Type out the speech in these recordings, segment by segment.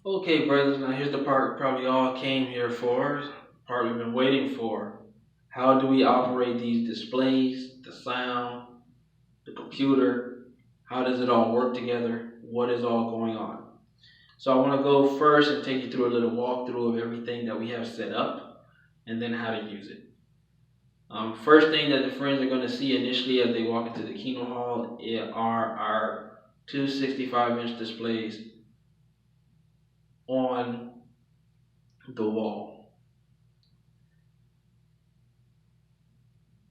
Okay, brothers, now here's the part probably all came here for, part we've been waiting for. How do we operate these displays, the sound, the computer? How does it all work together? What is all going on? So I want to go first and take you through a little walkthrough of everything that we have set up and then how to use it. First thing that the friends are going to see initially as they walk into the keynote hall are our two 65-inch displays on the wall.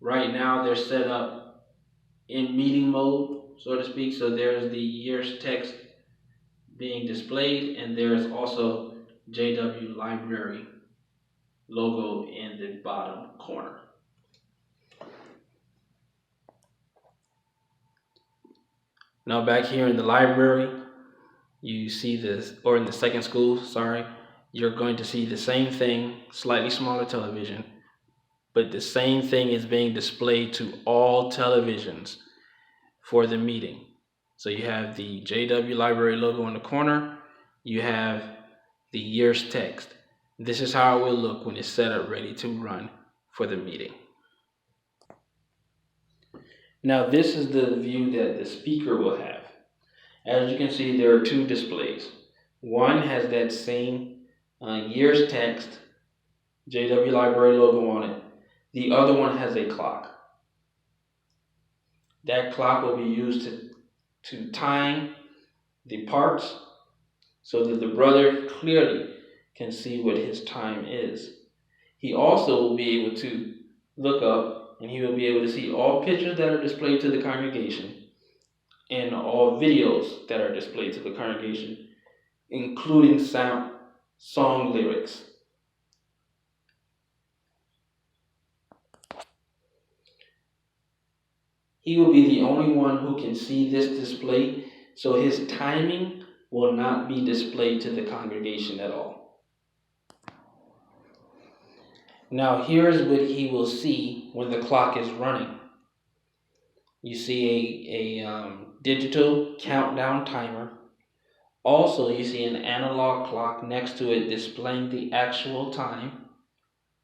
Right now they're set up in meeting mode, so to speak. So there's the year's text being displayed, and there's also JW Library logo in the bottom corner. Now back here in the library, you see this, or in the second school, sorry, you're going to see the same thing, slightly smaller television, but the same thing is being displayed to all televisions for the meeting. So you have the JW Library logo in the corner, you have the year's text. This is how it will look when it's set up ready to run for the meeting. Now this is the view that the speaker will have. As you can see, there are two displays. One has that same year's text, JW Library logo on it. The other one has a clock. That clock will be used to time the parts so that the brother clearly can see what his time is. He also will be able to look up and he will be able to see all pictures that are displayed to the congregation and all videos that are displayed to the congregation, including song lyrics. He will be the only one who can see this display, so his timing will not be displayed to the congregation at all. Now here's what he will see when the clock is running. You see a digital countdown timer. Also, you see an analog clock next to it displaying the actual time.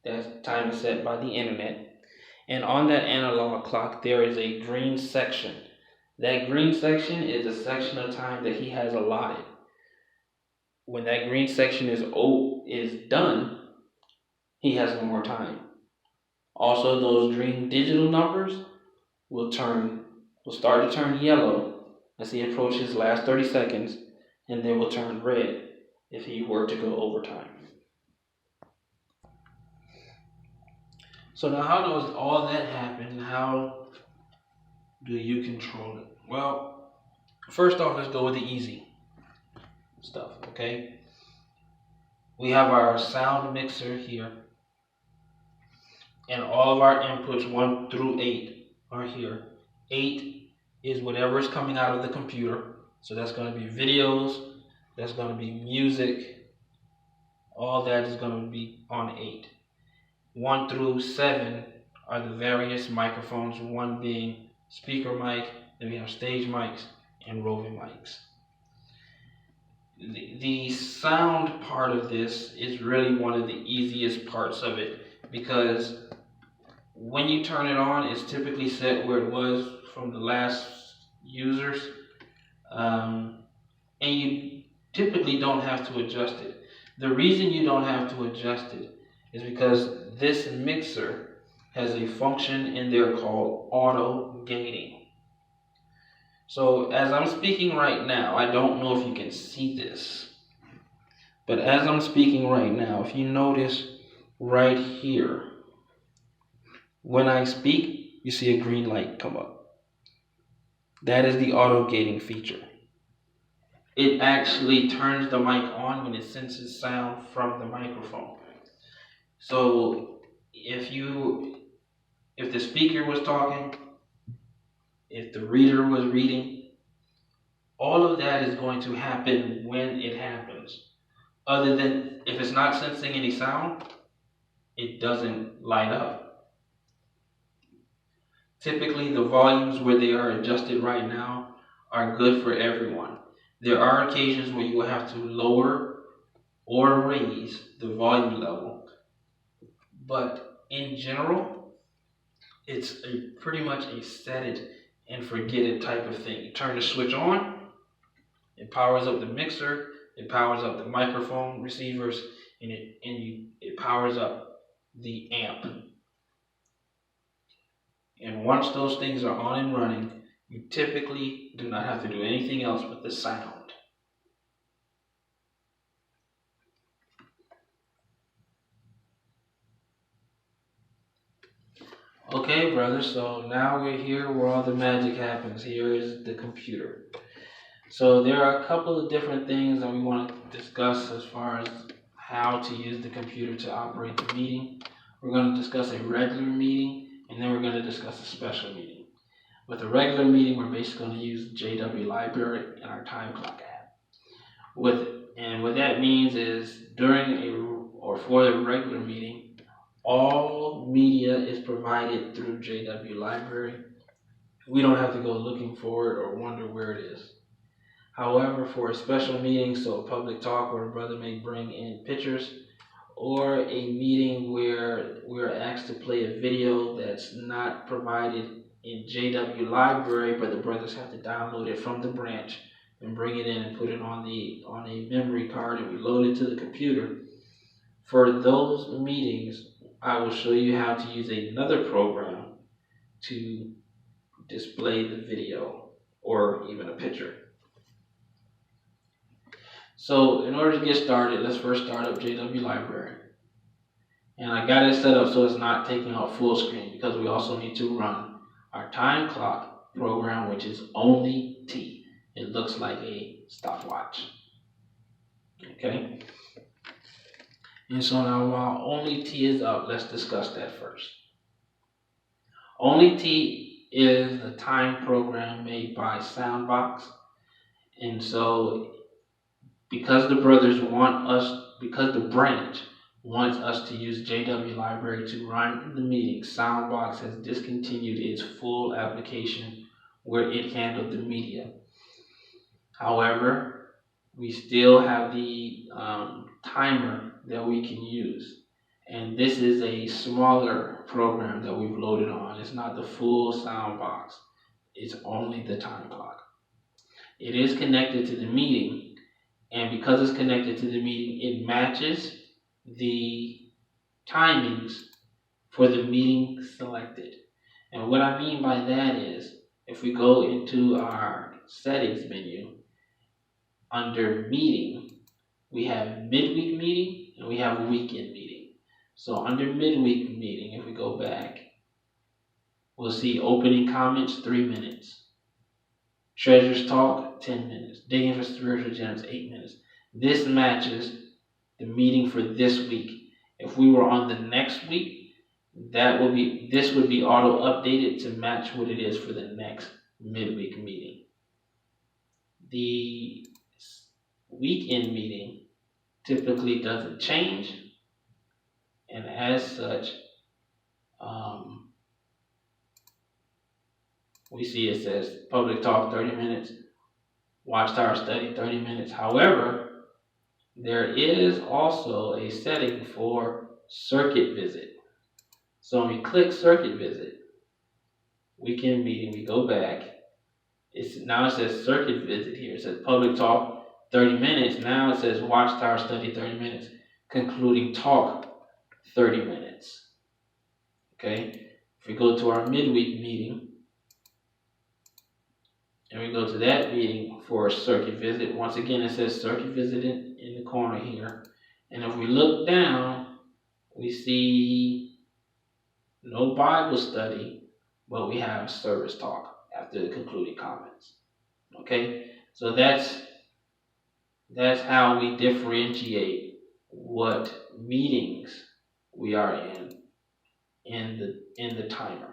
That time is set by the internet. And on that analog clock, there is a green section. That green section is a section of time that he has allotted. When that green section is done, he has no more time. Also, those green digital numbers will start to turn yellow as he approaches the last 30 seconds, and they will turn red if he were to go over time. So now how does all that happen? How do you control it? Well, first off, let's go with the easy stuff, okay? We have our sound mixer here, and all of our inputs 1 through 8 are here. 8 is whatever is coming out of the computer, so that's going to be videos, that's going to be music, all that is going to be on 8. 1 through 7 are the various microphones, one being speaker mic, then we have stage mics and roving mics. The sound part of this is really one of the easiest parts of it, because when you turn it on, it's typically set where it was from the last users, and you typically don't have to adjust it. The reason you don't have to adjust it is because this mixer has a function in there called auto gating. So as I'm speaking right now, I don't know if you can see this, but as I'm speaking right now, if you notice right here, when I speak, you see a green light come up. That is the auto gating feature. It actually turns the mic on when it senses sound from the microphone. So if the speaker was talking, if the reader was reading, all of that is going to happen when it happens. Other than if it's not sensing any sound, it doesn't light up. Typically, the volumes where they are adjusted right now are good for everyone. There are occasions where you will have to lower or raise the volume level. But in general, it's pretty much a set it and forget it type of thing. You turn the switch on, it powers up the mixer, it powers up the microphone receivers, and it powers up the amp. And once those things are on and running, you typically do not have to do anything else but the sound. Okay, brother, so now we're here where all the magic happens. Here is the computer. So there are a couple of different things that we want to discuss as far as how to use the computer to operate the meeting. We're going to discuss a regular meeting, and then we're going to discuss a special meeting. With a regular meeting, we're basically going to use JW Library and our time clock app. What that means is for the regular meeting, all media is provided through JW Library. We don't have to go looking for it or wonder where it is. However, for a special meeting, so a public talk where a brother may bring in pictures, or a meeting where we're asked to play a video that's not provided in JW Library, but the brothers have to download it from the branch and bring it in and put it on a memory card, and we load it to the computer. For those meetings, I will show you how to use another program to display the video or even a picture. So in order to get started, let's first start up JW Library. And I got it set up so it's not taking out full screen, because we also need to run our time clock program, which is only T. It looks like a stopwatch. Okay? And so now while only T is up, let's discuss that first. Only T is the time program made by Soundbox. And so because the branch wants us to use JW Library to run the meeting, Soundbox has discontinued its full application where it handled the media. However, we still have the timer that we can use. And this is a smaller program that we've loaded on. It's not the full Soundbox. It's only the time clock. It is connected to the meeting, and because it's connected to the meeting, it matches the timings for the meeting selected. And what I mean by that is, if we go into our settings menu, under meeting, we have midweek meeting and we have weekend meeting. So under midweek meeting, if we go back, we'll see opening comments, 3 minutes. Treasures Talk, 10 minutes. Digging for Spiritual Gems, 8 minutes. This matches the meeting for this week. If we were on the next week, this would be auto updated to match what it is for the next midweek meeting. The weekend meeting typically doesn't change, and as such, we see it says public talk 30 minutes, watchtower study 30 minutes. However, there is also a setting for circuit visit. So when we click circuit visit, weekend meeting, we go back. Now it says circuit visit here. It says public talk 30 minutes. Now it says watchtower study 30 minutes, concluding talk 30 minutes. Okay? If we go to our midweek meeting, and we go to that meeting for a circuit visit, once again it says circuit visit in the corner here. And if we look down, we see no Bible study, but we have service talk after the concluding comments. Okay? So that's how we differentiate what meetings we are in the timer.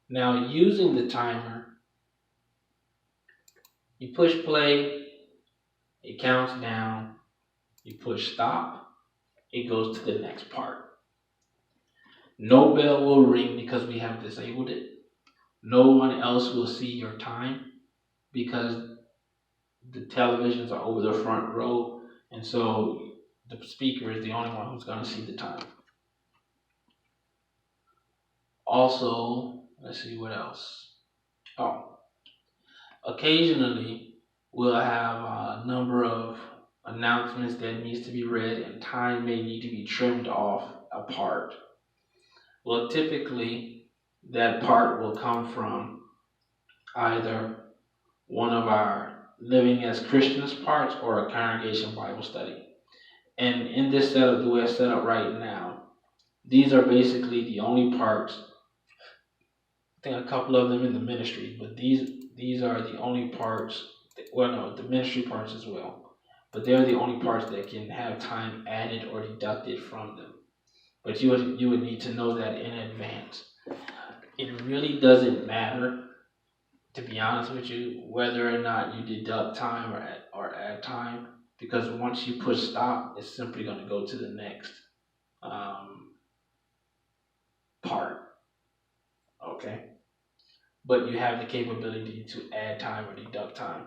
Now, using the timer, you push play, it counts down, you push stop, it goes to the next part. No bell will ring because we have disabled it. No one else will see your time because the televisions are over the front row, and so the speaker is the only one who's going to see the time. Also, let's see what else. Oh, occasionally we'll have a number of announcements that needs to be read, and time may need to be trimmed off a part. Well, typically that part will come from either one of our Living as Christians parts or a congregation Bible study. And in this setup, the way it's set up right now, these are basically the only parts. I think a couple of them in the ministry, but these are the only parts. Well, no, the ministry parts as well, but they're the only parts that can have time added or deducted from them. But you would need to know that in advance. It really doesn't matter, to be honest with you, whether or not you deduct time or add time, because once you push stop, it's simply going to go to the next part. Okay, but you have the capability to add time or deduct time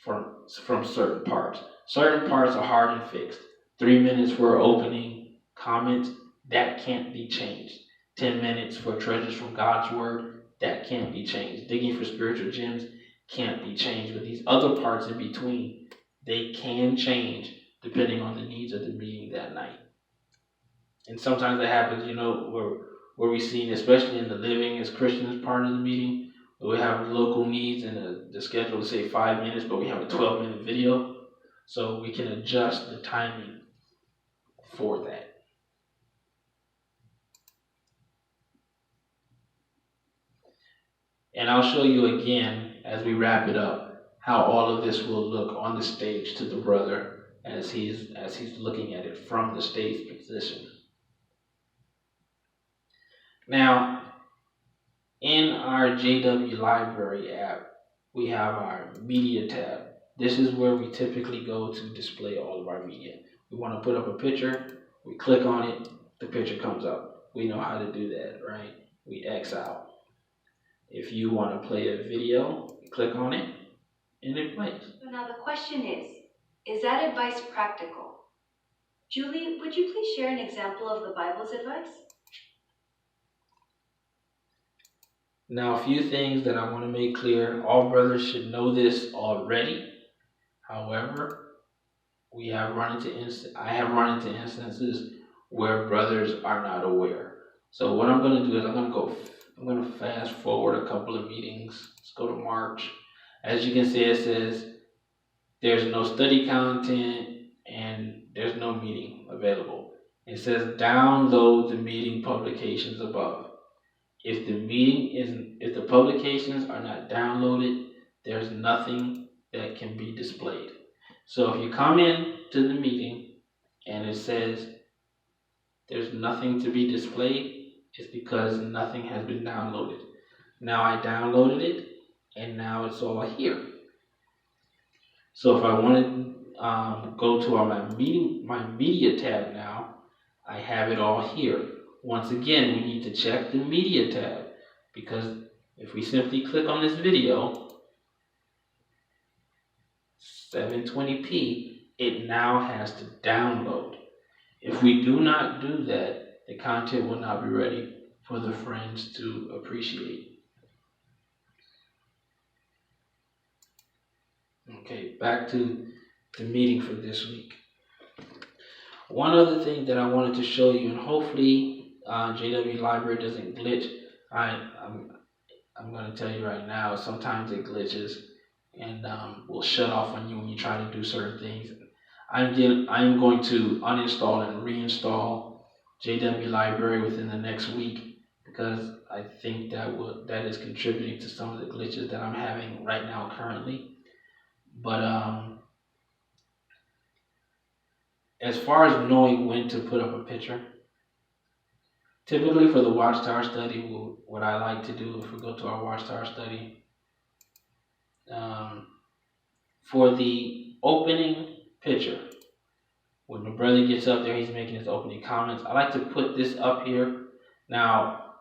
from certain parts. Certain parts are hard and fixed. 3 minutes for opening comment, that can't be changed. 10 minutes for treasures from God's word, that can't be changed. Digging for spiritual gems can't be changed. But these other parts in between, they can change depending on the needs of the meeting that night. And sometimes that happens, where we see, especially in the Living as Christians part of the meeting, where we have local needs and the schedule to say 5 minutes, but we have a 12-minute video. So we can adjust the timing for that. And I'll show you again, as we wrap it up, how all of this will look on the stage to the brother as he's looking at it from the stage position. Now, in our JW Library app, we have our media tab. This is where we typically go to display all of our media. We want to put up a picture, we click on it, the picture comes up. We know how to do that, right? We X out. If you want to play a video, click on it, and it plays. So now the question is that advice practical? Julie, would you please share an example of the Bible's advice? Now, a few things that I want to make clear. All brothers should know this already. However, I have run into instances where brothers are not aware. So what I'm going to do is I'm going to fast forward a couple of meetings. Let's go to March. As you can see, it says there's no study content and there's no meeting available. It says download the meeting publications above. If the publications are not downloaded, there's nothing that can be displayed. So if you come in to the meeting and it says there's nothing to be displayed, it's because nothing has been downloaded. Now I downloaded it, and now it's all here. So if I want to go to my media tab now, I have it all here. Once again, we need to check the media tab, because if we simply click on this video, 720p, it now has to download. If we do not do that, the content will not be ready for the friends to appreciate. Okay, back to the meeting for this week. One other thing that I wanted to show you, and hopefully JW Library doesn't glitch. I'm going to tell you right now, sometimes it glitches and will shut off on you when you try to do certain things. I'm going to uninstall and reinstall JW Library within the next week, because I think that is contributing to some of the glitches that I'm having right now currently. But as far as knowing when to put up a picture, typically for the Watchtower study, what I like to do, if we go to our Watchtower study, for the opening picture, when the brother gets up there, he's making his opening comments, I like to put this up here. Now,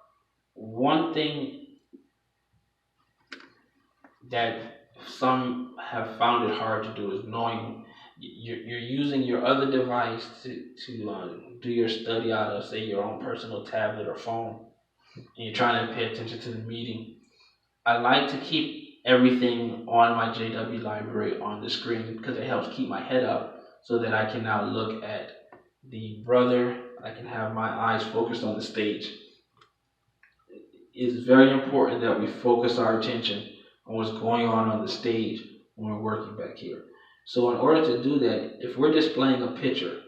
one thing that some have found it hard to do is knowing you're using your other device to do your study out of, say, your own personal tablet or phone, and you're trying to pay attention to the meeting. I like to keep everything on my JW library on the screen because it helps keep my head up so that I can now look at the brother. I can have my eyes focused on the stage. It's very important that we focus our attention on what's going on the stage when we're working back here. So in order to do that, if we're displaying a picture,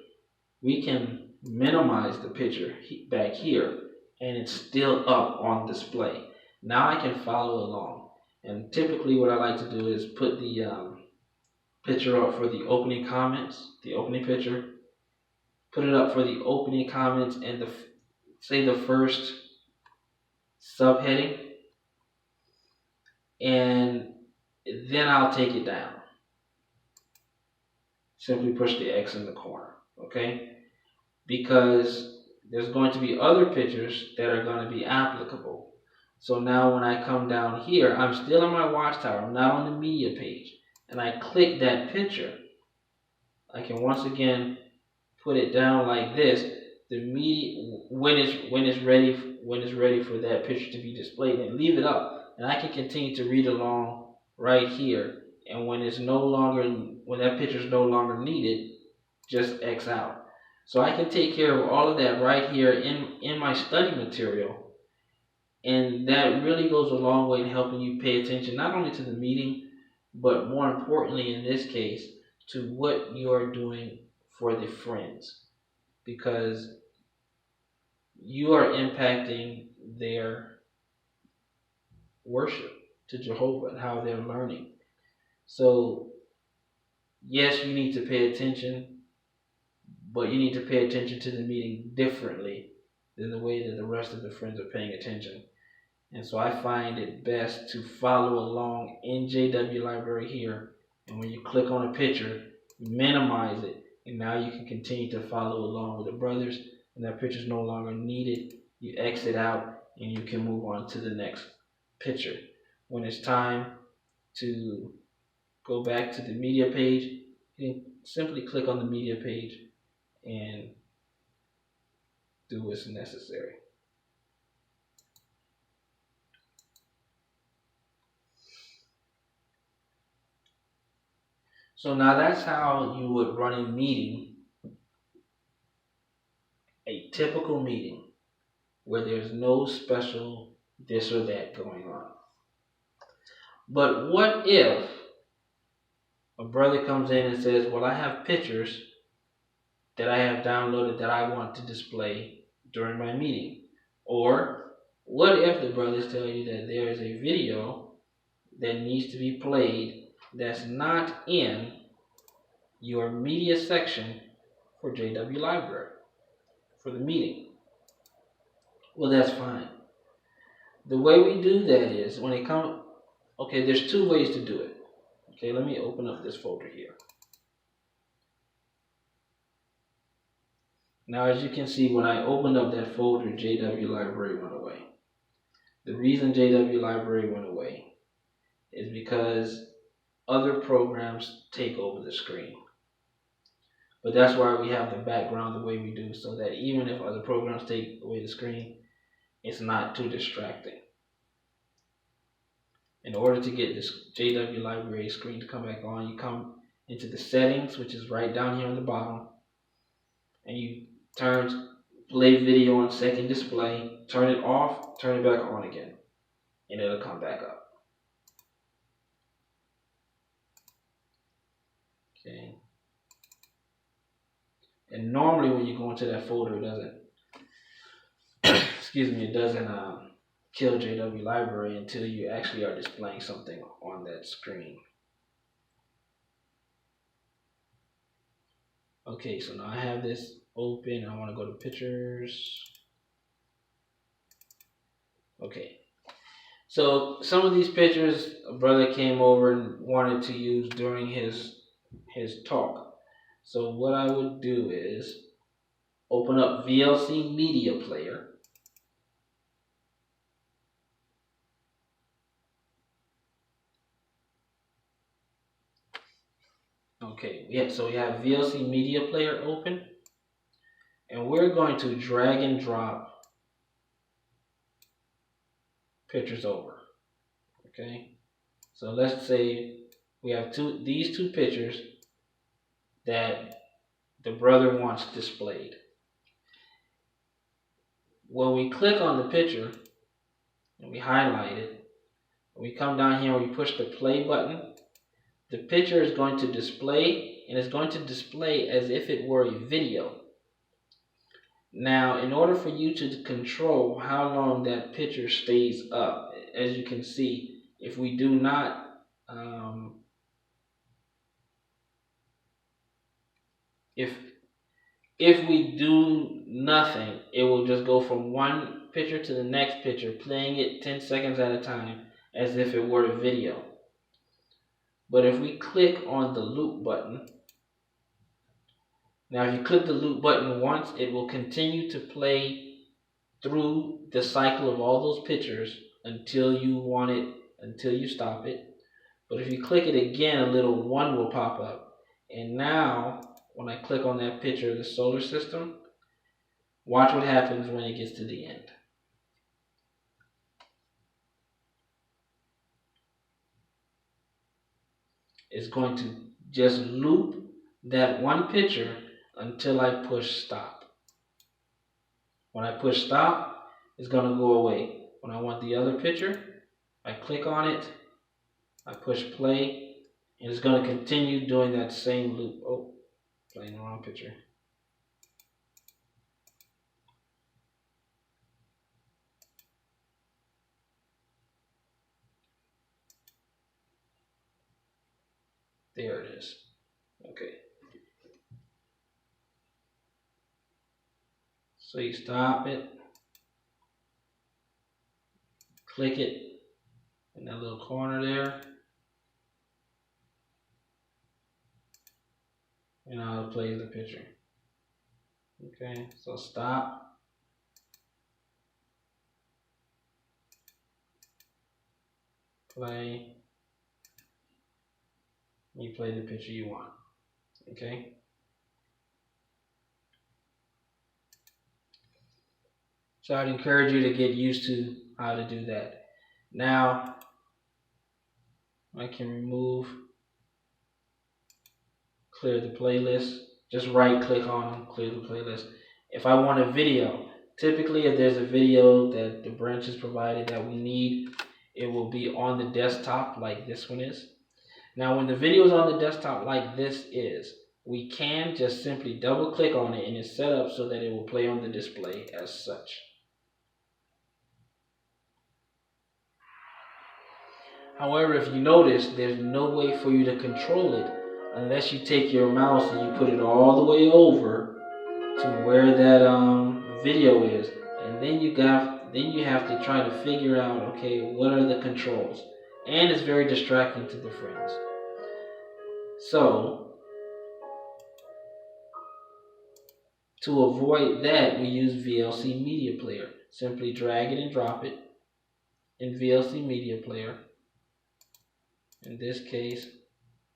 we can minimize the picture back here and it's still up on display. Now I can follow along. And typically what I like to do is put the picture up for the opening comments, the opening picture, put it up for the opening comments and say the first subheading, and then I'll take it down. Simply push the X in the corner, okay? Because there's going to be other pictures that are going to be applicable. So now when I come down here, I'm still on my watchtower, I'm not on the media page, and I click that picture, I can once again put it down like this. The media, when it's ready for that picture to be displayed, and leave it up, and I can continue to read along right here. And when that picture is no longer needed, just X out. So I can take care of all of that right here in my study material, and that really goes a long way in helping you pay attention not only to the meeting, but more importantly in this case to what you are doing for the friends, because you are impacting their worship to Jehovah and how they're learning. So yes, you need to pay attention, but you need to pay attention to the meeting differently than the way that the rest of the friends are paying attention. And so I find it best to follow along in JW Library here. And when you click on a picture, minimize it. And now you can continue to follow along with the brothers. And that picture is no longer needed. You exit out and you can move on to the next picture. When it's time to go back to the media page, you can simply click on the media page and do what's necessary. So now that's how you would run a meeting, a typical meeting, where there's no special this or that going on. But what if a brother comes in and says, well, I have pictures that I have downloaded that I want to display during my meeting? Or what if the brothers tell you that there is a video that needs to be played that's not in your media section for JW Library for the meeting? Well, that's fine. The way we do that is when it comes, okay, there's two ways to do it. Okay, let me open up this folder here. Now, as you can see, when I opened up that folder, JW Library went away. The reason JW Library went away is because other programs take over the screen. But that's why we have the background the way we do, so that even if other programs take away the screen, it's not too distracting. In order to get this JW Library screen to come back on, you come into the settings, which is right down here on the bottom, and you turn play video on second display, turn it off, turn it back on again, and it'll come back up. Okay. And normally when you go into that folder, it doesn't, excuse me, it doesn't kill JW Library until you actually are displaying something on that screen. Okay, so now I have this open. I want to go to pictures. Okay, so some of these pictures a brother came over and wanted to use during his talk. So what I would do is open up Vlc Media Player. Okay, yeah, so we have VLC Media Player open, and we're going to drag and drop pictures over. Okay, so let's say we have these two pictures that the brother wants displayed. When we click on the picture and we highlight it, we come down here and we push the play button, the picture is going to display, and it's going to display as if it were a video. Now, in order for you to control how long that picture stays up, as you can see, if we do not, if if we do nothing, it will just go from one picture to the next picture, playing it 10 seconds at a time, as if it were a video. But if we click on the loop button, now if you click the loop button once, it will continue to play through the cycle of all those pictures until you want it, until you stop it. But if you click it again, a little one will pop up. And now, when I click on that picture of the solar system, watch what happens when it gets to the end. It's going to just loop that one picture until I push stop. When I push stop, it's going to go away. When I want the other picture, I click on it, I push play, and it's going to continue doing that same loop. Oh, playing the wrong picture. There it is. Okay. So you stop it, click it in that little corner there, and now it plays the picture. Okay, so stop, play, you play the picture you want. Okay. So I'd encourage you to get used to how to do that. Now, I can remove, clear the playlist. Just right click on them, clear the playlist. If I want a video, typically if there's a video that the branch has provided that we need, it will be on the desktop like this one is. Now when the video is on the desktop like this is, we can just simply double click on it and it's set up so that it will play on the display as such. However, if you notice, there's no way for you to control it unless you take your mouse and you put it all the way over to where that video is, and then you have to try to figure out, okay, what are the controls, and it's very distracting to the friends. So to avoid that, we use VLC Media Player. Simply drag it and drop it in VLC Media Player. In this case,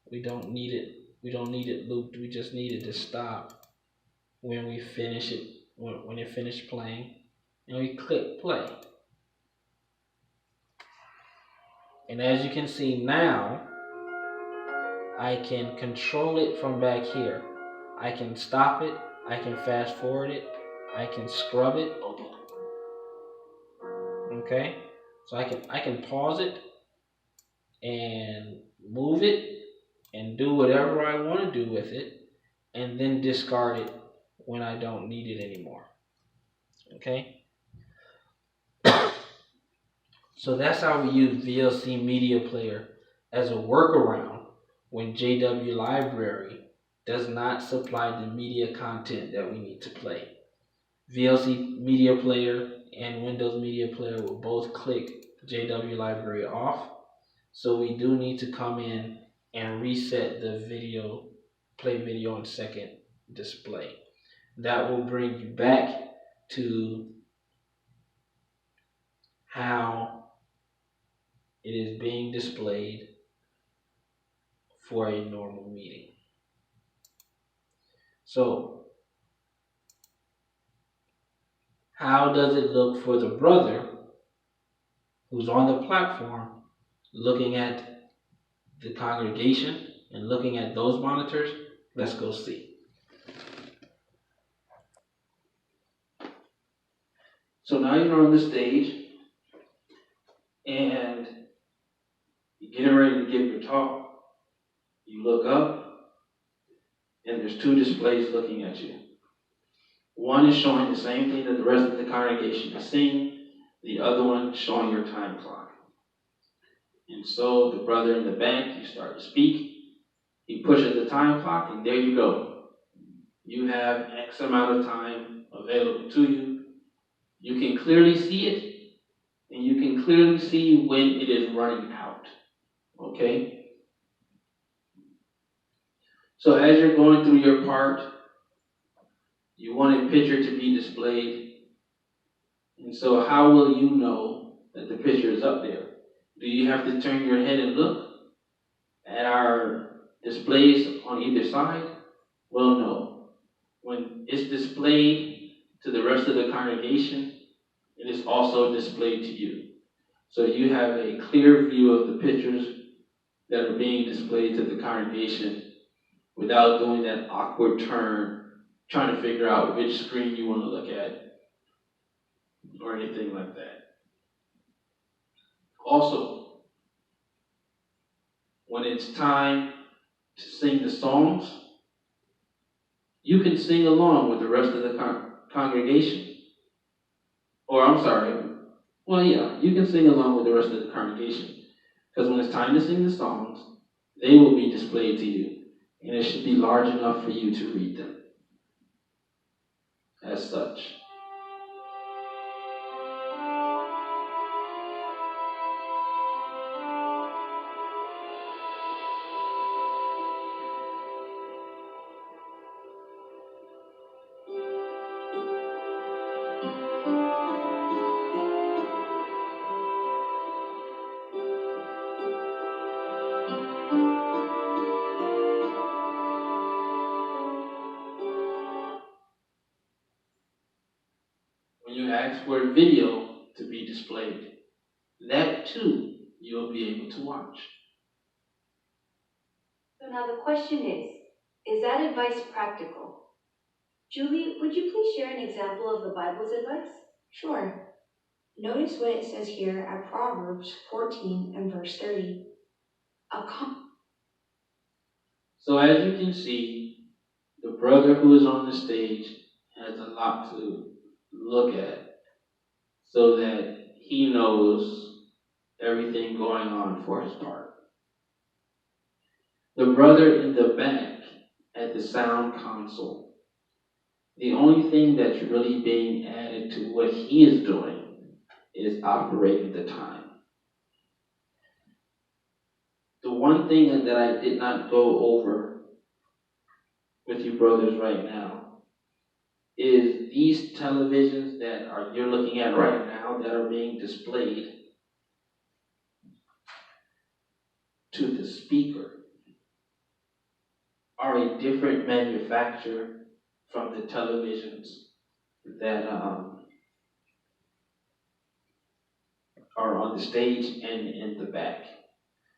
we don't need it looped. We just need it to stop when we finish it, when it finished playing, and we click play. And as you can see now, I can control it from back here. I can stop it, I can fast forward it, I can scrub it. Okay, so I can pause it and move it and do whatever I want to do with it, and then discard it when I don't need it anymore. Okay, so that's how we use VLC Media Player as a workaround when JW Library does not supply the media content that we need to play. VLC Media Player and Windows Media Player will both click JW Library off, so we do need to come in and reset the video, play video on second display. That will bring you back to how it is being displayed for a normal meeting. So, how does it look for the brother who's on the platform looking at the congregation and looking at those monitors? Let's go see. So now you're on the stage and you're getting ready to give your talk. You look up and there's two displays looking at you. One is showing the same thing that the rest of the congregation is seeing, the other one showing your time clock. And so the brother in the back, you start to speak, he pushes the time clock, and there you go. You have X amount of time available to you. You can clearly see it, and you can clearly see when it is running out. Okay? So as you're going through your part, you want a picture to be displayed. And so how will you know that the picture is up there? Do you have to turn your head and look at our displays on either side? Well, no. When it's displayed to the rest of the congregation, it is also displayed to you. So you have a clear view of the pictures that are being displayed to the congregation without doing that awkward turn, trying to figure out which screen you want to look at or anything like that. Also, when it's time to sing the songs, you can sing along with the rest of the congregation. Or, I'm sorry, well, yeah, you can sing along with the rest of the congregation. Because when it's time to sing the songs, they will be displayed to you. And it should be large enough for you to read them as such. When you ask for a video to be displayed, that too you'll be able to watch. So now the question is that advice practical? Julie, would you please share an example of the Bible's advice? Sure. Notice what it says here at Proverbs 14 and verse 30. So as you can see, the brother who is on the stage has a lot to look at so that he knows everything going on for his part. The brother in the back at the sound console, the only thing that's really being added to what he is doing is operating the time. The one thing that I did not go over with you brothers right now is these televisions that you're looking at right now that are being displayed to the speaker are a different manufacturer from the televisions that are on the stage and in the back.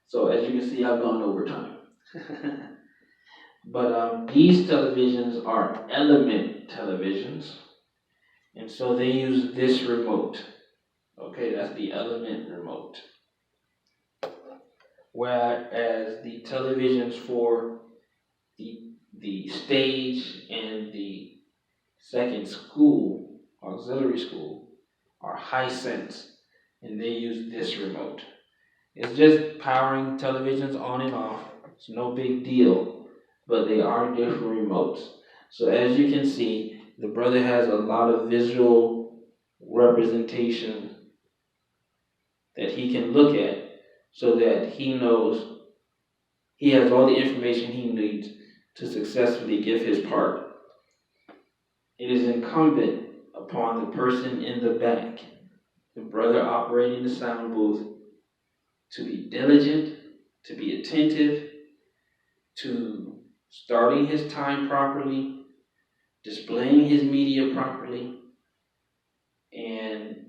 So as you can see, I've gone over time. But these televisions are element televisions, and so they use this remote. Okay, that's the element remote. Whereas the televisions for the stage and the second school, auxiliary school, are Hisense, and they use this remote. It's just powering televisions on and off. It's no big deal, but they are different remotes. So as you can see, the brother has a lot of visual representation that he can look at so that he knows he has all the information he needs to successfully give his part. It is incumbent upon the person in the back, the brother operating the sound booth, to be diligent, to be attentive, to starting his time properly, displaying his media properly, and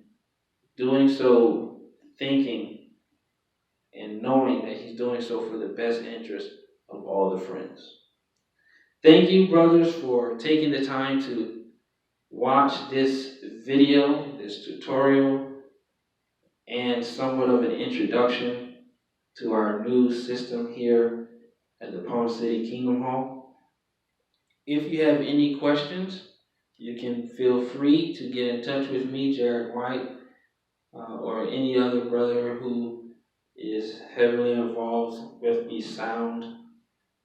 doing so thinking and knowing that he's doing so for the best interest of all the friends. Thank you, brothers, for taking the time to watch this video, this tutorial, and somewhat of an introduction to our new system here at the Palm City Kingdom Hall. If you have any questions, you can feel free to get in touch with me, Jared White, or any other brother who is heavily involved with the sound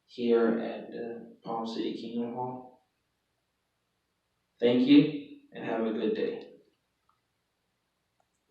here at the Palm City Kingdom Hall. Thank you, and have a good day.